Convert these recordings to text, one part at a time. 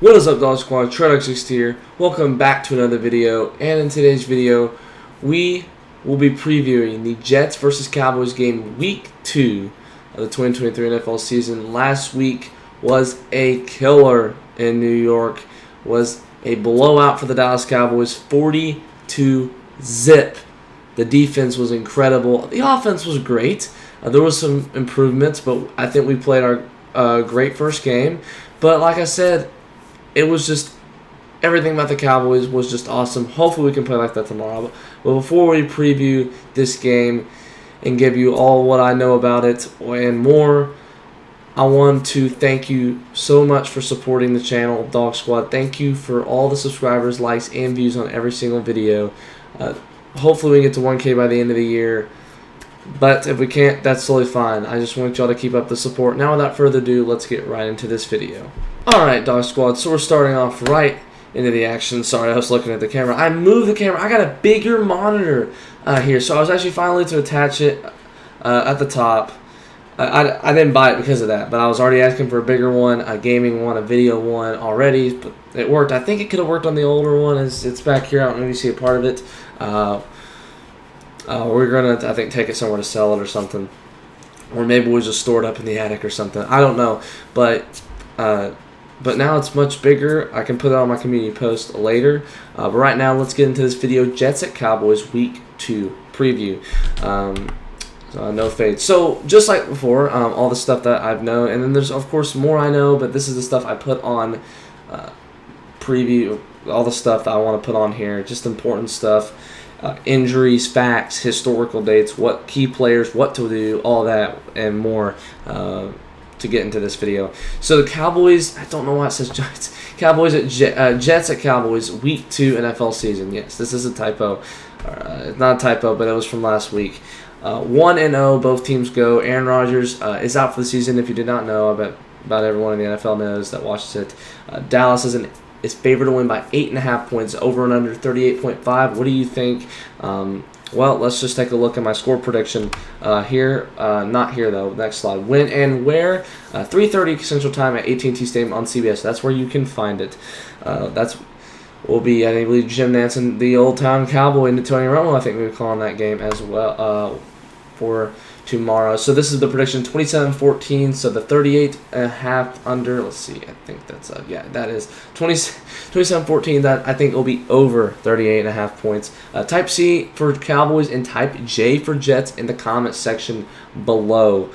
What is up, Dog Squad? Treadx here. Welcome back to another video. And in today's video, we will be previewing the Jets versus Cowboys game Week 2 of the 2023 NFL season. Last week was a killer in New York. Was a blowout for the Dallas Cowboys, 42-zip. The defense was incredible. The offense was great. There was some improvements, but I think we played our great first game. But like I said, it was just everything about the Cowboys was just awesome. Hopefully we can play like that tomorrow. But before we preview this game and give you all what I know about it and more, I want to thank you so much for supporting the channel, Dog Squad. Thank you for all the subscribers, likes, and views on every single video. Hopefully we can get to 1K by the end of the year. But if we can't, that's totally fine. I just want y'all to keep up the support. Now, without further ado, let's get right into this video. Alright, Dog Squad, so we're starting off right into the action. Sorry, I was looking at the camera. I moved the camera. I got a bigger monitor here, so I was actually finally to attach it at the top. I didn't buy it because of that, but I was already asking for a bigger one, a gaming one, a video one already, but it worked. I think it could have worked on the older one. It's back here. I don't know if you see a part of it. We're going to, I think, take it somewhere to sell it or something. Or maybe we'll just store it up in the attic or something. I don't know. But now it's much bigger. I can put it on my community post later. But right now, let's get into this video. Jets at Cowboys Week 2 preview. No fade. So, just like before, all the stuff that I've known. And then there's, of course, more I know. But this is the stuff I put on preview. All the stuff that I want to put on here. Just important stuff. Injuries, facts, historical dates, what key players, what to do, all that and more to get into this video. So the Cowboys, I don't know why it says Giants. Cowboys at Jets at Cowboys Week 2 NFL season. Yes, this is a typo. It's not a typo, but it was from last week. 1-0, both teams go. Aaron Rodgers is out for the season. If you did not know, I bet about everyone in the NFL knows that watches it. Dallas is favored to win by 8.5 points, over and under 38.5. What do you think? Well, let's just take a look at my score prediction here. Not here, though. Next slide. When and where? 3:30 Central Time at AT&T Stadium on CBS. That's where you can find it. Will be, I believe, Jim Nantz, the Old Town Cowboy, into Tony Romo. I think we're calling that game as well for tomorrow. So this is the prediction, 27-14, so the 38.5 under, let's see, I think that's, yeah, that is 27-14, that I think will be over 38.5 points. Type C for Cowboys and type J for Jets in the comments section below.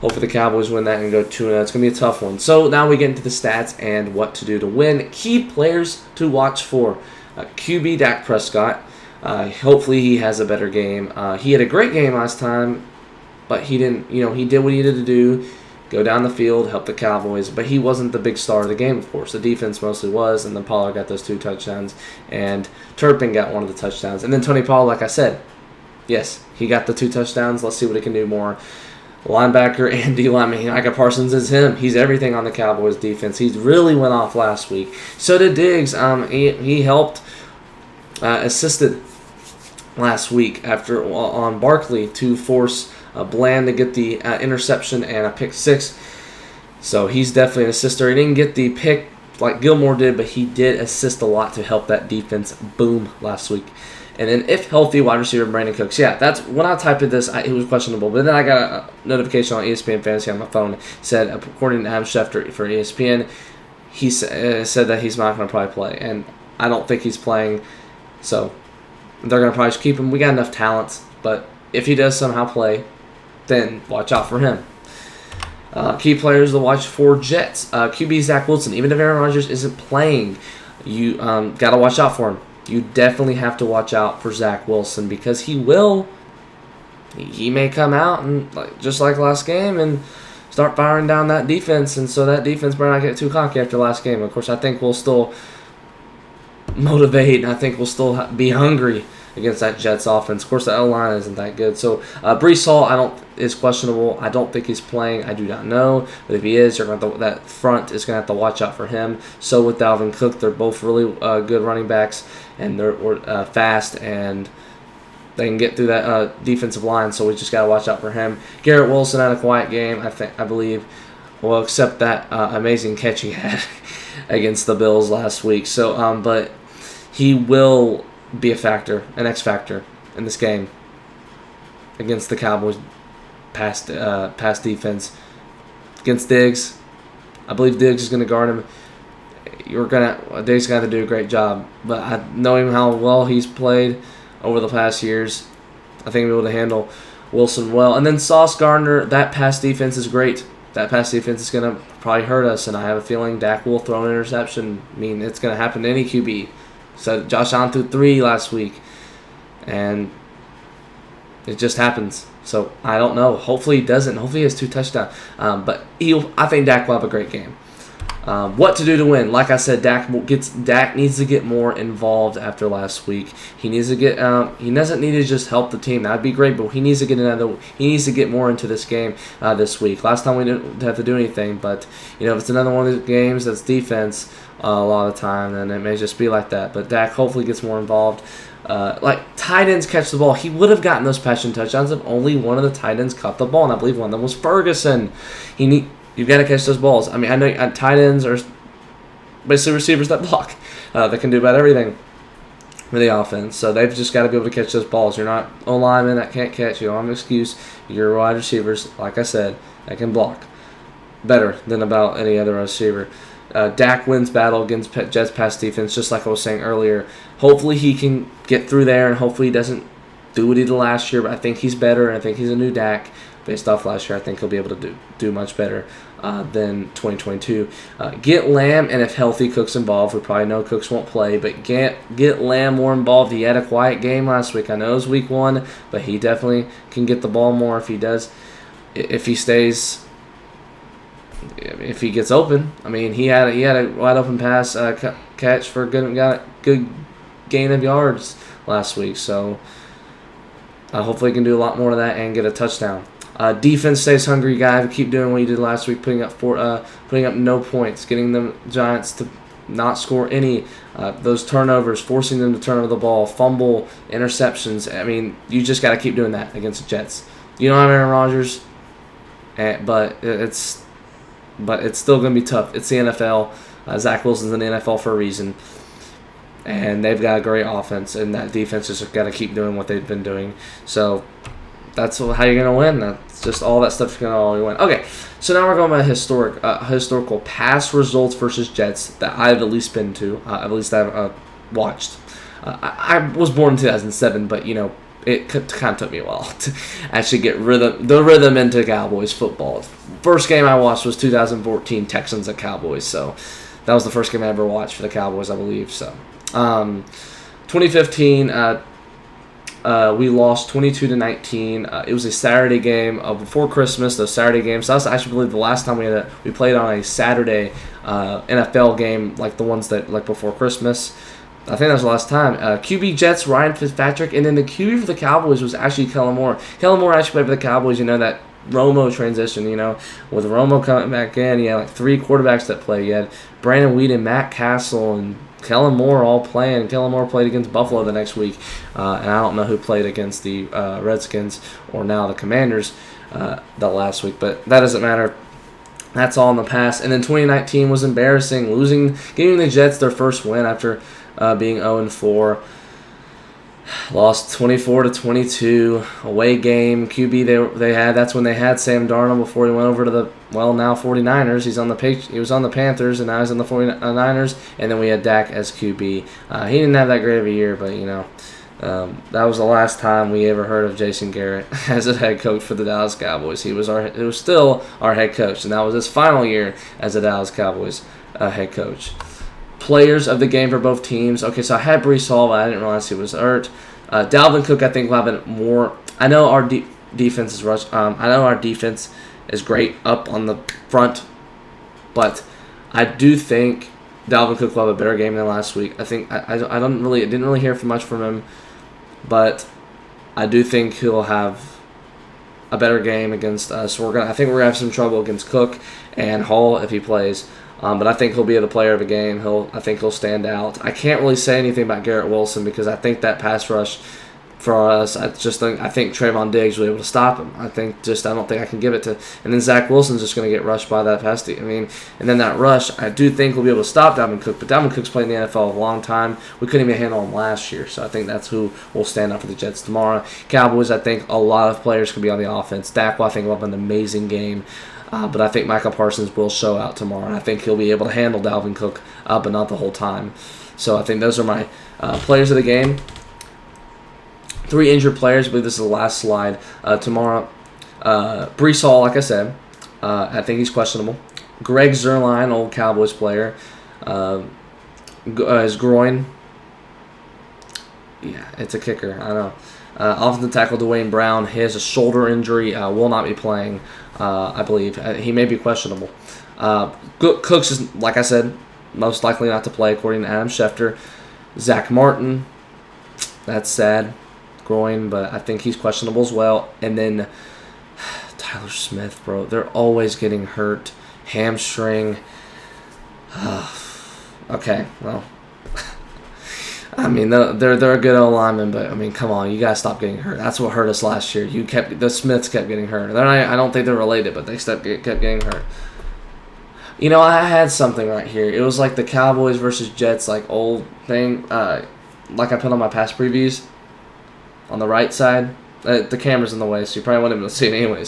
Hopefully the Cowboys win that and go 2-0. It's going to be a tough one. So now we get into the stats and what to do to win. Key players to watch for. QB Dak Prescott. Hopefully he has a better game. He had a great game last time. But he didn't, he did what he needed to do, go down the field, help the Cowboys. But he wasn't the big star of the game, of course. The defense mostly was, and then Pollard got those 2 touchdowns, and Turpin got one of the touchdowns. And then Tony Pollard, like I said, yes, he got the 2 touchdowns. Let's see what he can do more. Linebacker and D-lineman, Micah Parsons is him. He's everything on the Cowboys defense. He really went off last week. So did Diggs. He helped, assisted last week on Barkley to force Bland to get the interception and a pick 6. So he's definitely an assister. He didn't get the pick like Gilmore did, but he did assist a lot to help that defense boom last week. And then if healthy, wide receiver Brandon Cooks. Yeah, that's when I typed this, it was questionable. But then I got a notification on ESPN Fantasy on my phone. It said, according to Adam Schefter for ESPN, he said that he's not going to probably play. And I don't think he's playing. So they're going to probably just keep him. We got enough talent. But if he does somehow play, then watch out for him. Key players to watch for Jets. QB Zach Wilson. Even if Aaron Rodgers isn't playing, you got to watch out for him. You definitely have to watch out for Zach Wilson because he may come out and just like last game and start firing down that defense. And so that defense better not get too cocky after last game. Of course, I think we'll still motivate. I think we'll still be hungry against that Jets offense. Of course, the L-line isn't that good. So, Breece Hall is questionable. I don't think he's playing. I do not know. But if he is, that front is going to have to watch out for him. So with Dalvin Cook, they're both really good running backs, and they're fast, and they can get through that defensive line. So we just got to watch out for him. Garrett Wilson had a quiet game, I believe. Well, except that amazing catch he had. against the Bills last week. So, but he will be a factor, an X factor in this game against the Cowboys pass defense. Against Diggs, I believe Diggs is going to guard him. Diggs got to do a great job, but I know him how well he's played over the past years. I think he'll be able to handle Wilson well. And then Sauce Gardner, that pass defense is great. That pass defense is going to probably hurt us, and I have a feeling Dak will throw an interception. I mean, it's going to happen to any QB. So Josh Allen threw 3 last week, and it just happens. So I don't know. Hopefully he doesn't. Hopefully he has 2 touchdowns. But I think Dak will have a great game. What to do to win? Like I said, Dak needs to get more involved after last week. He needs to get. He doesn't need to just help the team. That'd be great, but he needs to get He needs to get more into this game this week. Last time we didn't have to do anything, but if it's another one of these games that's defense a lot of the time, then it may just be like that. But Dak hopefully gets more involved. Like tight ends catch the ball. He would have gotten those passing touchdowns if only one of the tight ends caught the ball, and I believe one of them was Ferguson. You've got to catch those balls. I mean, I know tight ends are basically receivers that block. That can do about everything for the offense. So they've just got to be able to catch those balls. You're not a lineman that can't catch. You don't have an excuse. You're wide receivers, like I said, that can block better than about any other receiver. Dak wins battle against Jets pass defense, just like I was saying earlier. Hopefully he can get through there, and hopefully he doesn't do what he did last year. But I think he's better, and I think he's a new Dak. Based off last year, I think he'll be able to do much better than 2022. Get Lamb, and if healthy, Cook's involved. We probably know Cooks won't play, but get Lamb more involved. He had a quiet game last week. I know it was week 1, but he definitely can get the ball more if he does. If he stays, if he gets open. I mean, he had a wide open pass catch for a good gain of yards last week. So hopefully he can do a lot more of that and get a touchdown. Defense stays hungry. You got to keep doing what you did last week, putting up no points, getting the Giants to not score any. Those turnovers, forcing them to turn over the ball, fumble, interceptions. I mean, you just got to keep doing that against the Jets. You don't have Aaron Rodgers, but it's still going to be tough. It's the NFL. Zach Wilson's in the NFL for a reason, and they've got a great offense, and that defense has got to keep doing what they've been doing. So that's how you're going to win. That's just all that stuff's going to all you win. Okay, so now we're going by historical past results versus Jets that I've at least been to, at least I've watched. I was born in 2007, but it kind of took me a while to actually get the rhythm into Cowboys football. First game I watched was 2014 Texans at Cowboys, so that was the first game I ever watched for the Cowboys, I believe. So 2015. We lost 22-19. It was a Saturday game before Christmas. Those Saturday games. So that's actually, believe, the last time we played on a Saturday NFL game like the ones that before Christmas. I think that was the last time. QB Jets, Ryan Fitzpatrick, and then the QB for the Cowboys was actually Kellen Moore. Kellen Moore actually played for the Cowboys. That Romo transition. With Romo coming back in, you had 3 quarterbacks that play. You had Brandon Weeden, Matt Castle, and Kellen Moore all playing. Kellen Moore played against Buffalo the next week, and I don't know who played against the Redskins or now the Commanders the last week, but that doesn't matter. That's all in the past. And then 2019 was embarrassing, giving the Jets their first win after being 0-4. Lost 24-22, away game. QB they had. That's when they had Sam Darnold before he went over to the now 49ers. He was on the Panthers, and now he's on the 49ers. And then we had Dak as QB. He didn't have that great of a year, but that was the last time we ever heard of Jason Garrett as a head coach for the Dallas Cowboys. It was still our head coach, and that was his final year as a Dallas Cowboys head coach. Players of the game for both teams. Okay, so I had Breece Hall, but I didn't realize he was hurt. Dalvin Cook, I think, will have more. I know our defense is rush. I know our defense is great up on the front, but I do think Dalvin Cook will have a better game than last week. I think I didn't really hear much from him, but I do think he'll have a better game against us. I think we're gonna have some trouble against Cook and Hall if he plays. But I think he'll be the player of the game. I think he'll stand out. I can't really say anything about Garrett Wilson because I think that pass rush for us. I think Trayvon Diggs will be able to stop him. I don't think I can give it to. And then Zach Wilson's just going to get rushed by that pass. And then that rush, I do think we'll be able to stop Dalvin Cook. But Dalvin Cook's played in the NFL a long time. We couldn't even handle him last year. So I think that's who will stand up for the Jets tomorrow. Cowboys, I think a lot of players can be on the offense. Dak will, I think, will have an amazing game. But I think Micah Parsons will show out tomorrow. And I think he'll be able to handle Dalvin Cook, but not the whole time. So I think those are my players of the game. 3 injured players. I believe this is the last slide. Tomorrow, Breece Hall, like I said, I think he's questionable. Greg Zuerlein, old Cowboys player, his groin. Yeah, it's a kicker. I know. Offensive tackle Dwayne Brown, he has a shoulder injury, will not be playing, I believe. He may be questionable. Cooks is, like I said, most likely not to play, according to Adam Schefter. Zach Martin, that's sad. Groin, but I think he's questionable as well. And then Tyler Smith, bro. They're always getting hurt. Hamstring. Okay, well. I mean, they're a good old lineman, but I mean, come on, you gotta stop getting hurt. That's what hurt us last year. The Smiths kept getting hurt. I don't think they're related, but they kept getting hurt. I had something right here. It was like the Cowboys versus Jets, like old thing. Like I put on my past previews. On the right side, the camera's in the way, so you probably wouldn't be able to see it anyway.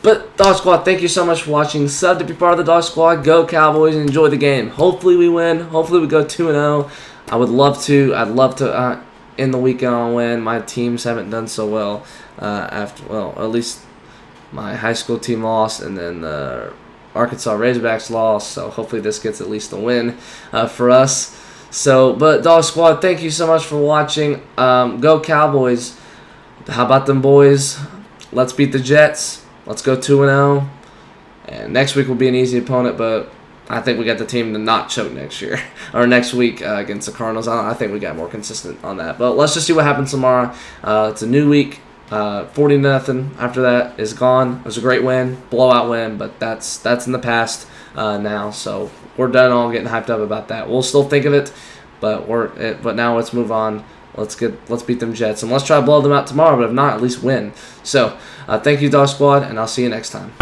But Dog Squad, thank you so much for watching. Sub to be part of the Dog Squad. Go Cowboys and enjoy the game. Hopefully we win. Hopefully we go 2-0. I would love to. I'd love to end the weekend on a win. My teams haven't done so well at least my high school team lost, and then the Arkansas Razorbacks lost. So hopefully this gets at least a win for us. But Dog Squad, thank you so much for watching. Go Cowboys. How about them boys? Let's beat the Jets. Let's go 2-0. And next week will be an easy opponent, but I think we got the team to not choke next year. Or next week against the Cardinals. I think we got more consistent on that. But let's just see what happens tomorrow. It's a new week. 40-0 after that is gone. It was a great win. Blowout win, but that's in the past now. So we're done all getting hyped up about that. We'll still think of it, but now let's move on. Let's beat them Jets, and let's try to blow them out tomorrow. But if not, at least win. So thank you, Dog Squad, and I'll see you next time.